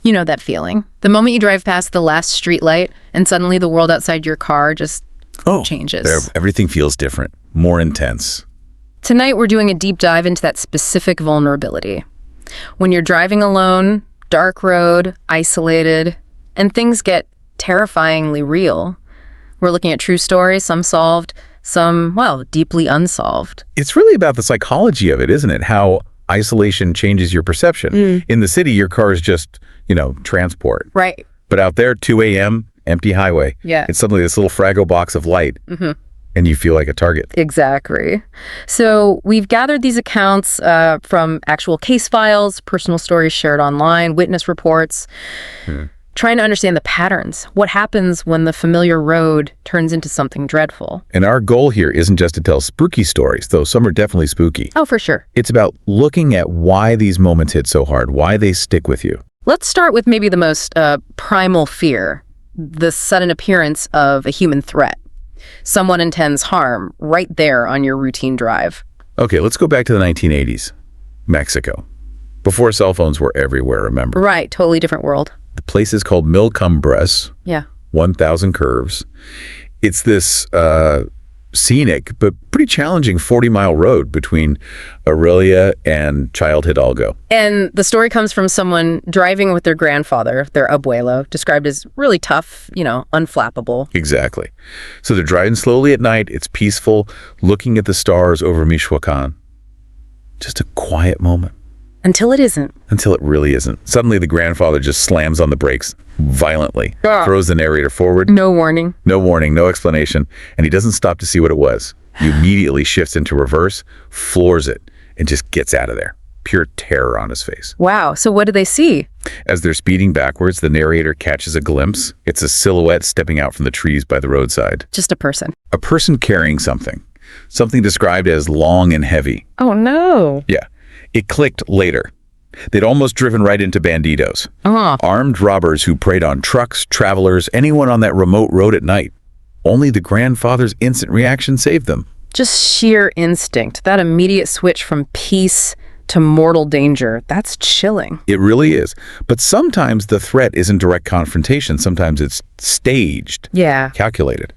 You know that feeling. The moment you drive past the last street light and suddenly the world outside your car just changes. Everything feels different, more intense. Tonight, we're doing a deep dive into that specific vulnerability. When you're driving alone, dark road, isolated, and things get terrifyingly real. We're looking at true stories, some solved, some, well, deeply unsolved. It's really about the psychology of it, isn't it? How isolation changes your perception. In the city, your car is just, transport. Right. But out there, 2 a.m., empty highway. Yeah. It's suddenly this little Fraggle box of light. And you feel like a target. Exactly. So we've gathered these accounts from actual case files, personal stories shared online, witness reports, trying to understand the patterns. What happens when the familiar road turns into something dreadful? And our goal here isn't just to tell spooky stories, though some are definitely spooky. Oh, for sure. It's about looking at why these moments hit so hard, why they stick with you. Let's start with maybe the most primal fear, the sudden appearance of a human threat. Someone intends harm right there on your routine drive. Okay, let's go back to the 1980s. Mexico. Before cell phones were everywhere, remember? Right, totally different world. The place is called Mil Cumbres. Yeah. 1,000 curves. It's this scenic but pretty challenging 40-mile road between Aurelia and Child Hidalgo. And the story comes from someone driving with their grandfather, their abuelo, described as really tough, unflappable. Exactly. So they're driving slowly at night. It's peaceful, looking at the stars over Michoacan. Just a quiet moment. Until it isn't. Until it really isn't. Suddenly the grandfather just slams on the brakes violently, throws the narrator forward. No warning. No warning, no explanation. And he doesn't stop to see what it was. He immediately shifts into reverse, floors it, and just gets out of there. Pure terror on his face. Wow. So what do they see? As they're speeding backwards, the narrator catches a glimpse. It's a silhouette stepping out from the trees by the roadside. Just a person. A person carrying something. Something described as long and heavy. Oh, no. Yeah. It clicked later. They'd almost driven right into bandidos. Armed robbers who preyed on trucks, travelers, anyone on that remote road at night. Only the grandfather's instant reaction saved them. Just sheer instinct. That immediate switch from peace to mortal danger. That's chilling. It really is. But sometimes the threat isn't direct confrontation. Sometimes it's staged. Yeah. Calculated.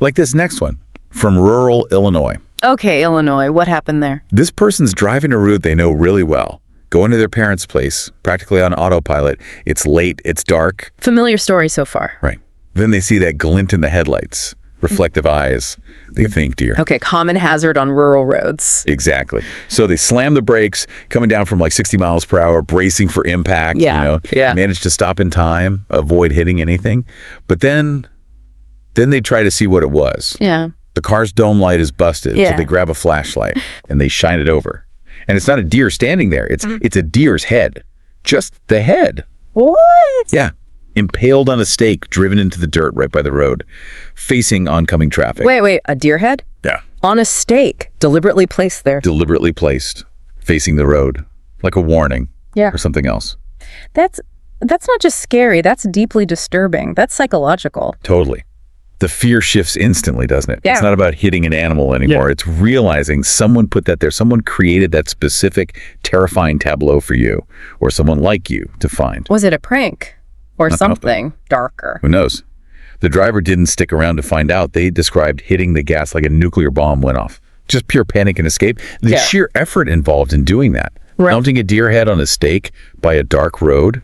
Like this next one from rural Illinois. Okay, Illinois. What happened there? This person's driving a route they know really well. Going to their parents' place, practically on autopilot. It's late, it's dark. Familiar story so far. Right. Then they see that glint in the headlights. Reflective eyes. They think deer. Okay, common hazard on rural roads. Exactly. So they slam the brakes, coming down from like 60 miles per hour, bracing for impact. Yeah. Manage to stop in time, avoid hitting anything. But then they try to see what it was. Yeah. The car's dome light is busted, so they grab a flashlight and they shine it over. And it's not a deer standing there. It's a deer's head. Just the head. What? Yeah. Impaled on a stake, driven into the dirt right by the road, facing oncoming traffic. Wait, a deer head? Yeah. On a stake, deliberately placed there. Deliberately placed, facing the road, like a warning. Yeah. Or something else. That's not just scary. That's deeply disturbing. That's psychological. Totally. The fear shifts instantly, doesn't it? Yeah. It's not about hitting an animal anymore. It's realizing someone put that there. Someone created that specific terrifying tableau for you or someone like you to find. Was it a prank or something darker? Who knows? The driver didn't stick around to find out. They described hitting the gas like a nuclear bomb went off. Just pure panic and escape. The sheer effort involved in doing that. Mounting a deer head on a stake by a dark road,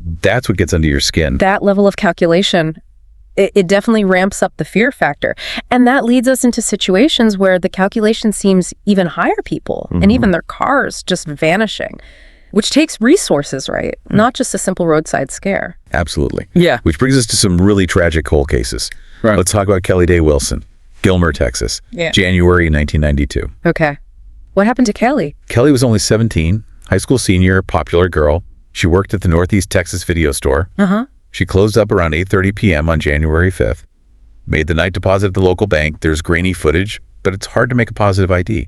that's what gets under your skin. That level of calculation, it definitely ramps up the fear factor. And that leads us into situations where the calculation seems even higher people and even their cars just vanishing, which takes resources, right? Not just a simple roadside scare. Absolutely. Yeah. Which brings us to some really tragic cold cases. Right. Let's talk about Kelly Day Wilson, Gilmer, Texas, January 1992. Okay. What happened to Kelly? Kelly was only 17, high school senior, popular girl. She worked at the Northeast Texas video store. She closed up around 8:30 p.m. on January 5th, made the night deposit at the local bank. There's grainy footage, but it's hard to make a positive ID.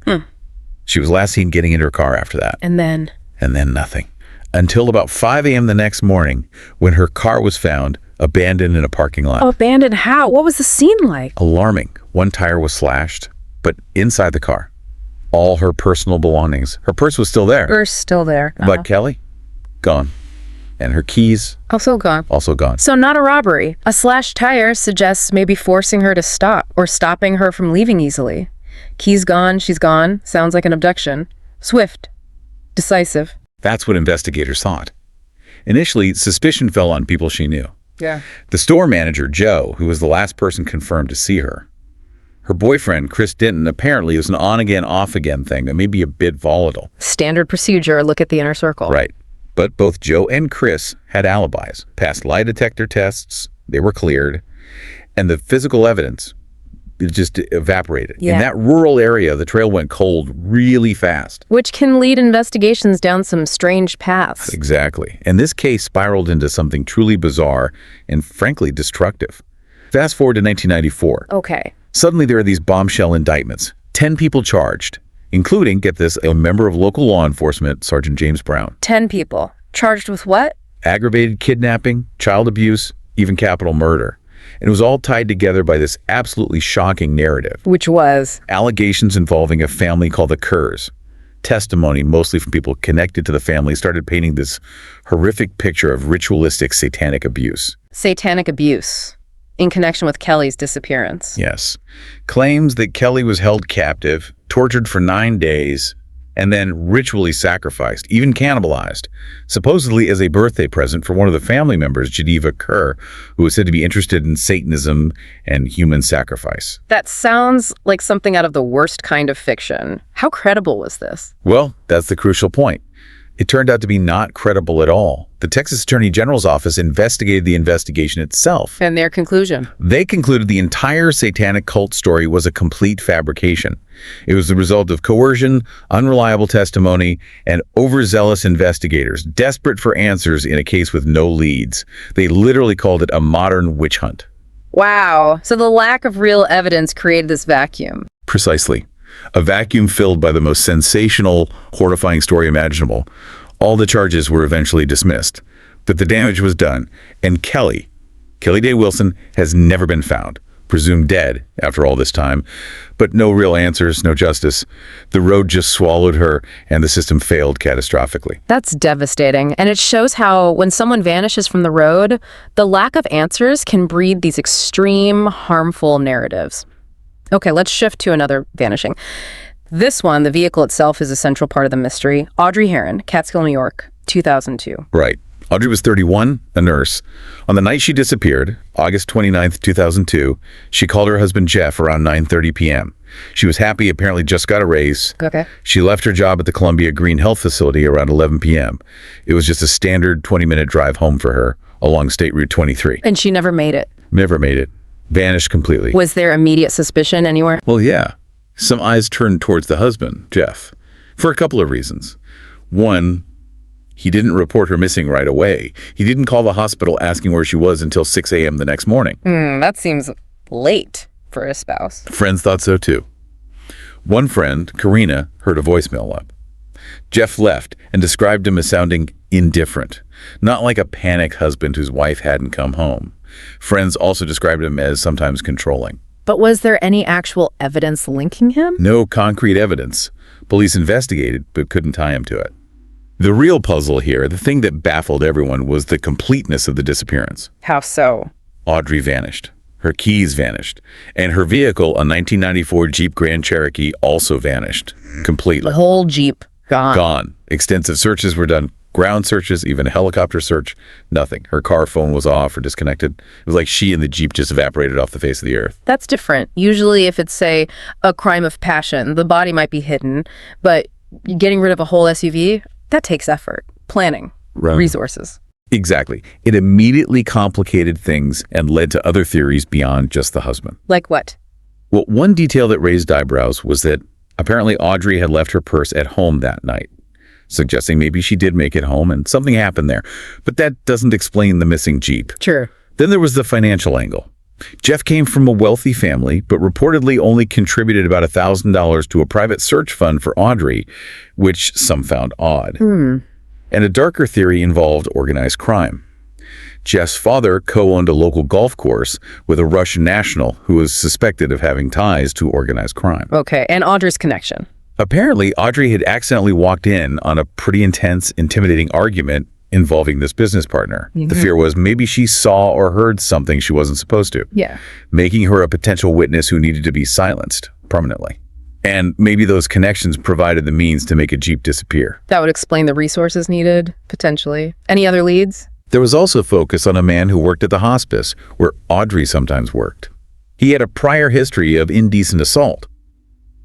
She was last seen getting into her car after that. And then Nothing. Until about 5 a.m. the next morning when her car was found abandoned in a parking lot. Abandoned how? What was the scene like? Alarming. One tire was slashed, but inside the car, all her personal belongings. Her purse was still there. Purse still there. But Kelly, gone. And her keys, Also gone. also gone. So not a robbery. A slashed tire suggests maybe forcing her to stop or stopping her from leaving easily. Keys gone, she's gone. Sounds like an abduction. Swift. Decisive. That's what investigators thought. Initially, suspicion fell on people she knew. Yeah. The store manager, Joe, who was the last person confirmed to see her. Her boyfriend, Chris Denton, apparently was an on-again, off-again thing that may be a bit volatile. Standard procedure, look at the inner circle. Right. But both Joe and Chris had alibis, passed lie detector tests, they were cleared, and the physical evidence, it just evaporated. Yeah. In that rural area, the trail went cold really fast. Which can lead investigations down some strange paths. Exactly. And this case spiraled into something truly bizarre and frankly destructive. Fast forward to 1994. Okay. Suddenly there are these bombshell indictments. 10 people charged, including, get this, a member of local law enforcement, Sergeant James Brown. 10 people. Charged with what? Aggravated kidnapping, child abuse, even capital murder. And it was all tied together by this absolutely shocking narrative. Which was? Allegations involving a family called the Kerrs. Testimony, mostly from people connected to the family, started painting this horrific picture of ritualistic satanic abuse. Satanic abuse. In connection with Kelly's disappearance. Yes. Claims that Kelly was held captive, tortured for 9 days, and then ritually sacrificed, even cannibalized, supposedly as a birthday present for one of the family members, Geneva Kerr, who was said to be interested in Satanism and human sacrifice. That sounds like something out of the worst kind of fiction. How credible was this? Well, that's the crucial point. It turned out to be not credible at all. The Texas Attorney General's office investigated the investigation itself. And their conclusion? They concluded the entire satanic cult story was a complete fabrication. It was the result of coercion, unreliable testimony, and overzealous investigators, desperate for answers in a case with no leads. They literally called it a modern witch hunt. Wow. So the lack of real evidence created this vacuum. Precisely. A vacuum filled by the most sensational, horrifying story imaginable. All the charges were eventually dismissed. But the damage was done, and Kelly Day Wilson, has never been found, presumed dead after all this time. But no real answers, no justice. The road just swallowed her, and the system failed catastrophically. That's devastating. And it shows how when someone vanishes from the road, the lack of answers can breed these extreme, harmful narratives. Okay, let's shift to another vanishing. This one, the vehicle itself, is a central part of the mystery. Audrey Herron, Catskill, New York, 2002. Right. Audrey was 31, a nurse. On the night she disappeared, August 29th, 2002, she called her husband Jeff around 9:30 p.m. She was happy, apparently just got a raise. Okay. She left her job at the Columbia Green Health Facility around 11 p.m. It was just a standard 20-minute drive home for her along State Route 23. And she never made it. Never made it. Vanished completely. Was there immediate suspicion anywhere? Well, yeah. Some eyes turned towards the husband, Jeff, for a couple of reasons. One, he didn't report her missing right away. He didn't call the hospital asking where she was until 6 a.m. the next morning. That seems late for a spouse. Friends thought so too. One friend, Karina, heard a voicemail up. Jeff left and described him as sounding indifferent, not like a panicked husband whose wife hadn't come home. Friends also described him as sometimes controlling. But was there any actual evidence linking him? No concrete evidence. Police investigated, but couldn't tie him to it. The real puzzle here, the thing that baffled everyone, was the completeness of the disappearance. How so? Audrey vanished. Her keys vanished. And her vehicle, a 1994 Jeep Grand Cherokee, also vanished. Completely. The whole Jeep gone. Gone. Extensive searches were done. Ground searches, even a helicopter search, nothing. Her car phone was off or disconnected. It was like she and the Jeep just evaporated off the face of the earth. That's different. Usually if it's, say, a crime of passion, the body might be hidden, but getting rid of a whole SUV, that takes effort, planning, resources. Exactly. It immediately complicated things and led to other theories beyond just the husband. Like what? Well, one detail that raised eyebrows was that apparently Audrey had left her purse at home that night, suggesting maybe she did make it home and something happened there. But that doesn't explain the missing Jeep. Sure. Then there was the financial angle. Jeff came from a wealthy family, but reportedly only contributed about $1,000 to a private search fund for Audrey, which some found odd. And a darker theory involved organized crime. Jeff's father co-owned a local golf course with a Russian national who was suspected of having ties to organized crime. Okay, and Audrey's connection. Apparently, Audrey had accidentally walked in on a pretty intense, intimidating argument involving this business partner. The fear was maybe she saw or heard something she wasn't supposed to. Yeah. Making her a potential witness who needed to be silenced permanently. And maybe those connections provided the means to make a Jeep disappear. That would explain the resources needed, potentially. Any other leads? There was also focus on a man who worked at the hospice, where Audrey sometimes worked. He had a prior history of indecent assault.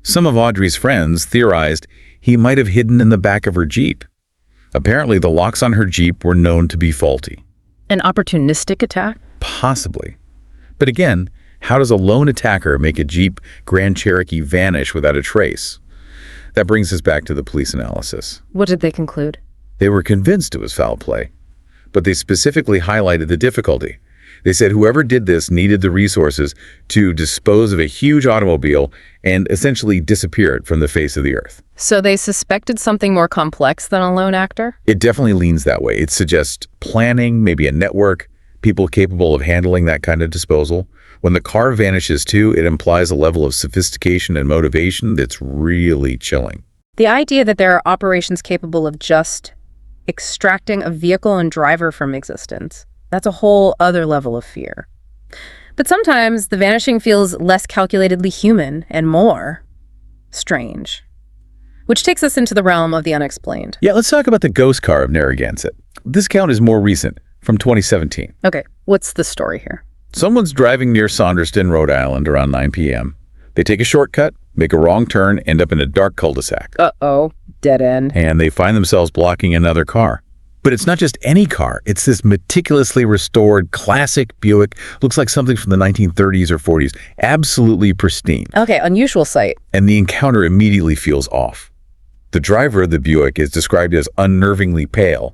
Some of Audrey's friends theorized he might have hidden in the back of her Jeep. Apparently, the locks on her Jeep were known to be faulty. An opportunistic attack? Possibly. But again, how does a lone attacker make a Jeep Grand Cherokee vanish without a trace? That brings us back to the police analysis. What did they conclude? They were convinced it was foul play, but they specifically highlighted the difficulty. They said whoever did this needed the resources to dispose of a huge automobile and essentially disappear it from the face of the earth. So they suspected something more complex than a lone actor? It definitely leans that way. It suggests planning, maybe a network, people capable of handling that kind of disposal. When the car vanishes too, it implies a level of sophistication and motivation that's really chilling. The idea that there are operations capable of just extracting a vehicle and driver from existence, that's a whole other level of fear. But sometimes the vanishing feels less calculatedly human and more strange. Which takes us into the realm of the unexplained. Yeah, let's talk about the ghost car of Narragansett. This count is more recent, from 2017. Okay, what's the story here? Someone's driving near Saunderston, Rhode Island around 9 p.m. They take a shortcut, make a wrong turn, end up in a dark cul-de-sac. Uh-oh, dead end. And they find themselves blocking another car. But it's not just any car. It's this meticulously restored classic Buick. Looks like something from the 1930s or 40s. Absolutely pristine. Okay, unusual sight. And the encounter immediately feels off. The driver of the Buick is described as unnervingly pale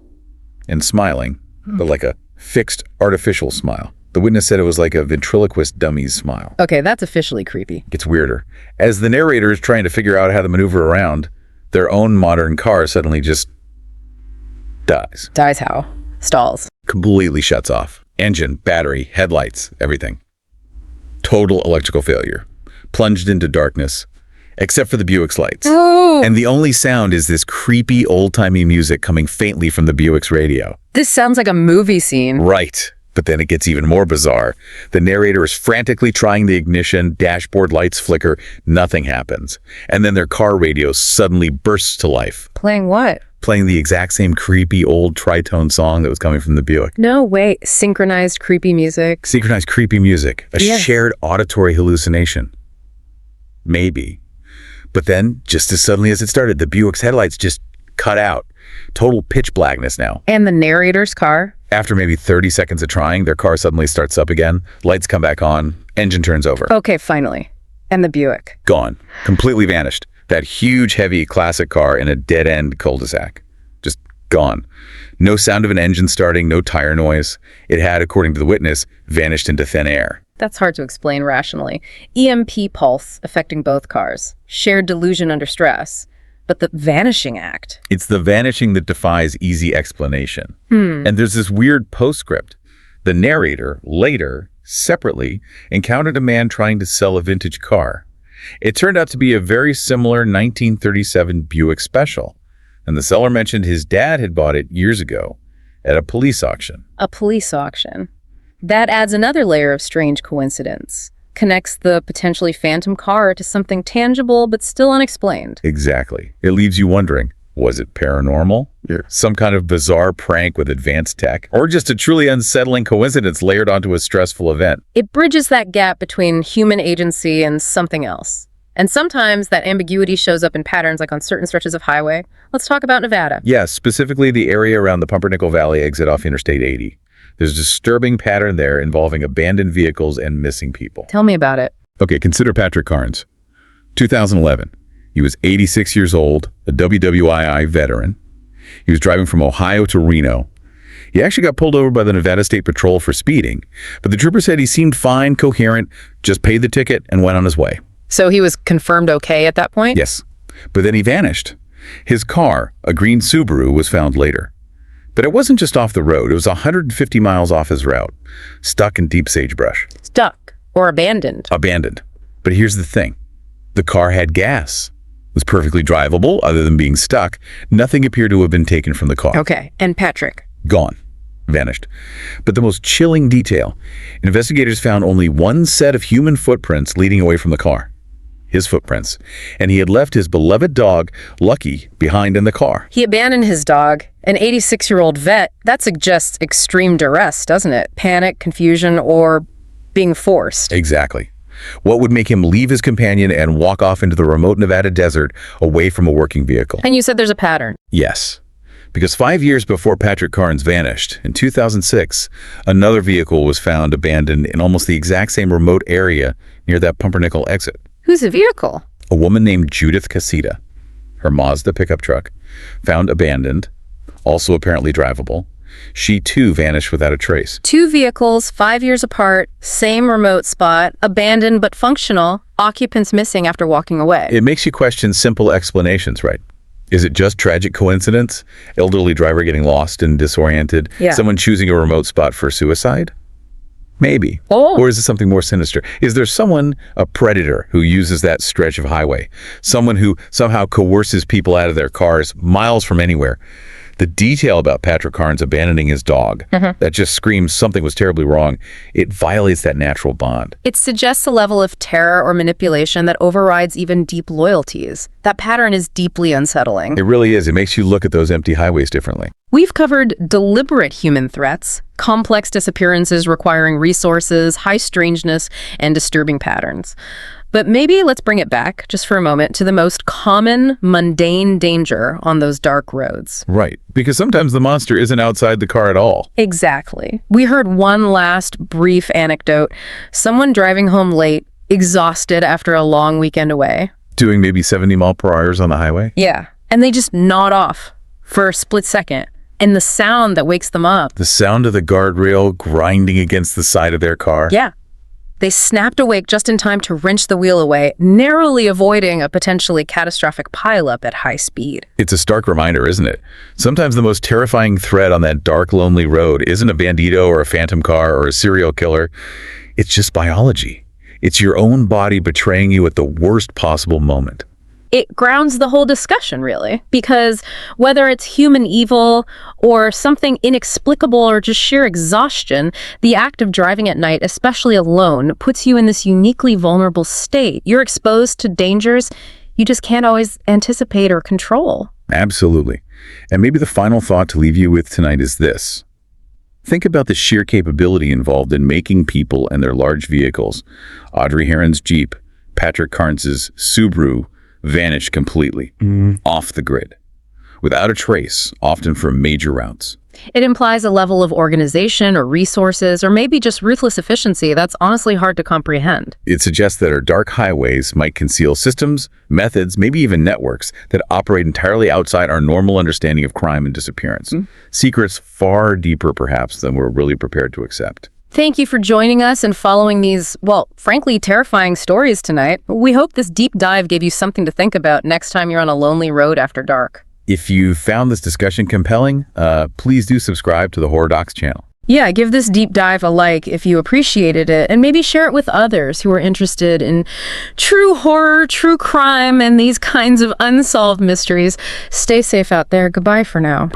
and smiling, but like a fixed artificial smile. The witness said it was like a ventriloquist dummy's smile. Okay, that's officially creepy. It gets weirder. As the narrator is trying to figure out how to maneuver around, their own modern car suddenly just dies. Dies how? Stalls. Completely shuts off. Engine, battery, headlights, everything. Total electrical failure. Plunged into darkness, except for the Buick's lights. Oh! And the only sound is this creepy old-timey music coming faintly from the Buick's radio. This sounds like a movie scene. Right. But then it gets even more bizarre. The narrator is frantically trying the ignition, dashboard lights flicker, nothing happens. And then their car radio suddenly bursts to life. Playing what? Playing the exact same creepy old tritone song that was coming from the Buick. No way. Synchronized creepy music. Synchronized creepy music. A shared auditory hallucination. Maybe. But then, just as suddenly as it started, the Buick's headlights just cut out. Total pitch blackness now. And the narrator's car? After maybe 30 seconds of trying, their car suddenly starts up again. Lights come back on. Engine turns over. Okay, finally. And the Buick? Gone. Completely vanished. That huge, heavy, classic car in a dead-end cul-de-sac. Just gone. No sound of an engine starting, no tire noise. It had, according to the witness, vanished into thin air. That's hard to explain rationally. EMP pulse affecting both cars. Shared delusion under stress. But the vanishing act. It's the vanishing that defies easy explanation. And there's this weird postscript. The narrator, later, separately, encountered a man trying to sell a vintage car. It turned out to be a very similar 1937 Buick Special. And the seller mentioned his dad had bought it years ago at a police auction. A police auction. That adds another layer of strange coincidence. Connects the potentially phantom car to something tangible but still unexplained. Exactly. It leaves you wondering, was it paranormal? Some kind of bizarre prank with advanced tech? Or just a truly unsettling coincidence layered onto a stressful event? It bridges that gap between human agency and something else. And sometimes that ambiguity shows up in patterns like on certain stretches of highway. Let's talk about Nevada. Yes, specifically the area around the Pumpernickel Valley exit off Interstate 80. There's a disturbing pattern there involving abandoned vehicles and missing people. Tell me about it. Okay, consider Patrick Carnes. 2011. He was 86 years old, a WWII veteran. He was driving from Ohio to Reno. He actually got pulled over by the Nevada State Patrol for speeding, but the trooper said he seemed fine, coherent, just paid the ticket and went on his way. So he was confirmed okay at that point? Yes, but then he vanished. His car, a green Subaru, was found later. But it wasn't just off the road. It was 150 miles off his route, stuck in deep sagebrush. Stuck or abandoned? Abandoned. But here's the thing. The car had gas. It was perfectly drivable, other than being stuck. Nothing appeared to have been taken from the car. Okay, and Patrick, Gone. Vanished. But the most chilling detail, investigators found only one set of human footprints leading away from the car. His footprints. And he had left his beloved dog, Lucky, behind in the car. He abandoned his dog, an 86-year-old vet. That suggests extreme duress, doesn't it? Panic, confusion, or being forced. Exactly. What would make him leave his companion and walk off into the remote Nevada desert away from a working vehicle? And you said there's a pattern. Yes. Because 5 years before Patrick Carnes vanished, in 2006, another vehicle was found abandoned in almost the exact same remote area near that Pumpernickel exit. Who's the vehicle? A woman named Judith Casita. Her Mazda pickup truck, found abandoned, also apparently drivable. She too vanished without a trace. 2 vehicles, 5 years apart, same remote spot, abandoned but functional, occupants missing after walking away. It makes you question simple explanations, right? Is it just tragic coincidence? Elderly driver getting lost and disoriented? Yeah. Someone choosing a remote spot for suicide? Maybe. Oh. Or is it something more sinister? Is there someone, a predator, who uses that stretch of highway? Someone who somehow coerces people out of their cars miles from anywhere? The detail about Patrick Carnes abandoning his dog, that just screams something was terribly wrong, it violates that natural bond. It suggests a level of terror or manipulation that overrides even deep loyalties. That pattern is deeply unsettling. It really is. It makes you look at those empty highways differently. We've covered deliberate human threats, complex disappearances requiring resources, high strangeness, and disturbing patterns. But maybe let's bring it back, just for a moment, to the most common, mundane danger on those dark roads. Right. Because sometimes the monster isn't outside the car at all. Exactly. We heard one last brief anecdote. Someone driving home late, exhausted after a long weekend away. Doing maybe 70 mile per hour on the highway? Yeah. And they just nod off for a split second. And the sound that wakes them up. The sound of the guardrail grinding against the side of their car? Yeah. They snapped awake just in time to wrench the wheel away, narrowly avoiding a potentially catastrophic pileup at high speed. It's a stark reminder, isn't it? Sometimes the most terrifying threat on that dark, lonely road isn't a bandito or a phantom car or a serial killer. It's just biology. It's your own body betraying you at the worst possible moment. It grounds the whole discussion, really, because whether it's human evil or something inexplicable or just sheer exhaustion, the act of driving at night, especially alone, puts you in this uniquely vulnerable state. You're exposed to dangers you just can't always anticipate or control. Absolutely. And maybe the final thought to leave you with tonight is this. Think about the sheer capability involved in making people and their large vehicles. Audrey Herron's Jeep, Patrick Carnes' Subaru, vanished completely, off the grid, without a trace, often from major routes. It implies a level of organization or resources, or maybe just ruthless efficiency that's honestly hard to comprehend. It suggests that our dark highways might conceal systems, methods, maybe even networks that operate entirely outside our normal understanding of crime and disappearance. Secrets far deeper, perhaps, than we're really prepared to accept. Thank you for joining us and following these, well, frankly, terrifying stories tonight. We hope this deep dive gave you something to think about next time you're on a lonely road after dark. If you found this discussion compelling, please do subscribe to the Horror Docx channel. Yeah, give this deep dive a like if you appreciated it, and maybe share it with others who are interested in true horror, true crime, and these kinds of unsolved mysteries. Stay safe out there. Goodbye for now.